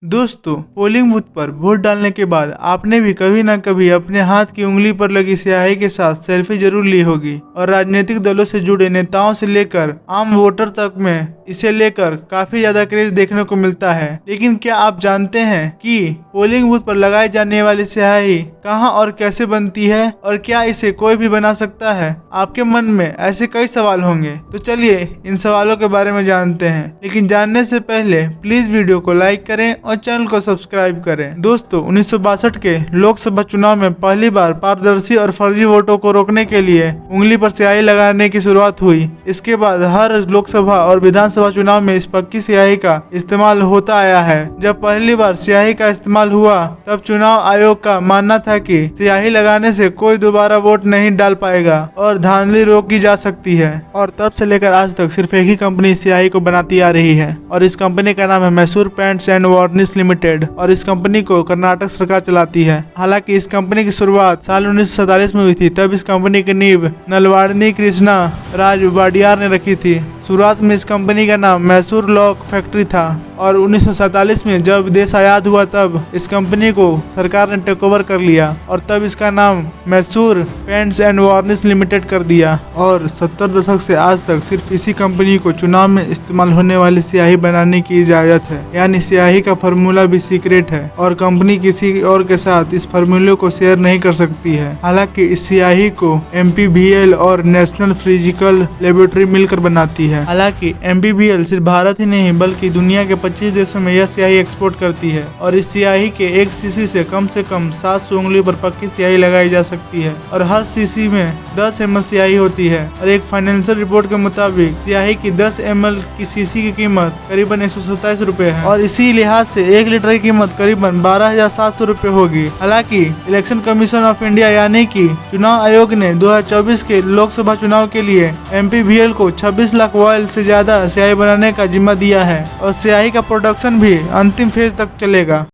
दोस्तों, polling booth पर vote डालने के बाद आपने भी कभी न कभी अपने हाथ की उंगली पर लगी स्याही के साथ सेल्फी जरूर ली होगी और राजनीतिक दलों से जुड़े नेताओं से लेकर आम वोटर तक में इसे लेकर काफी ज्यादा क्रेज देखने को मिलता है। लेकिन क्या आप जानते हैं कि पोलिंग बूथ पर लगाई जाने वाली स्याही कहां और कैसे बनती है और क्या इसे कोई भी बना सकता है? आपके मन में ऐसे कई सवाल होंगे, तो चलिए इन सवालों के बारे में जानते हैं। लेकिन जानने से पहले प्लीज वीडियो को लाइक करें और चैनल को सब्सक्राइब करें। दोस्तों, 1962 के लोकसभा चुनाव में पहली बार पारदर्शी और फर्जी वोटों को रोकने के लिए उंगली पर स्याही लगाने की शुरुआत हुई। इसके बाद हर लोकसभा और विधानसभा चुनाव में इस पक्की स्याही का इस्तेमाल होता आया है। जब पहली बार स्याही का इस्तेमाल हुआ तब चुनाव आयोग का मानना था कि स्याही लगाने से कोई दोबारा वोट नहीं डाल पाएगा और धांधली रोकी जा सकती है। और तब से लेकर आज तक सिर्फ एक ही कंपनी स्याही को बनाती आ रही है और इस कंपनी का नाम है Mysore paints and varnish limited और इस कंपनी को कर्नाटक सरकार चलाती है। हालांकि इस कंपनी की शुरुआत साल 1947 में हुई थी। तब इस कंपनी की नींव नलवाड़नी कृष्णा राज वाडियार ने रखी थी। शुरुआत में इस कंपनी का नाम मैसूर लॉक फैक्ट्री था और 1947 में जब देश आजाद हुआ तब इस कंपनी को सरकार ने टेक ओवर कर लिया और तब इसका नाम Mysore paints and varnish limited कर दिया। और 70 दशक से आज तक सिर्फ इसी कंपनी को चुनाव में इस्तेमाल होने वाली स्याही बनाने की इजाजत है, यानी स्याही का फार्मूला भी सीक्रेट है और कंपनी किसी और के साथ इस फार्मूले को शेयर नहीं कर सकती है। हालांकि इस स्याही को MPBL और नेशनल फिजिकल लेबोरेटरी मिलकर बनाती है। हालांकि MPBL सिर्फ भारत ही नहीं बल्कि दुनिया के 25 देशों में यह स्याही एक्सपोर्ट करती है और इस स्याही के एक सीसी से कम 700 उंगली पर पक्की स्याही लगाई जा सकती है और हर सीसी में 10 ml स्याही होती है। और एक फाइनेंशियल रिपोर्ट के मुताबिक स्याही की 10 ml की सीसी की कीमत करीबन 127 रुपए है और इसी लिहाज से 1 लीटर की कीमत करीबन 12,700 रुपए होगी। हालांकि इलेक्शन कमीशन ऑफ इंडिया यानी कि चुनाव आयोग ने 2024 के लोकसभा चुनाव के लिए MPBL को 26 लाख वॉयल से ज्यादा स्याही बनाने का जिम्मा दिया है और स्याही का प्रोडक्शन भी अंतिम फेज तक चलेगा।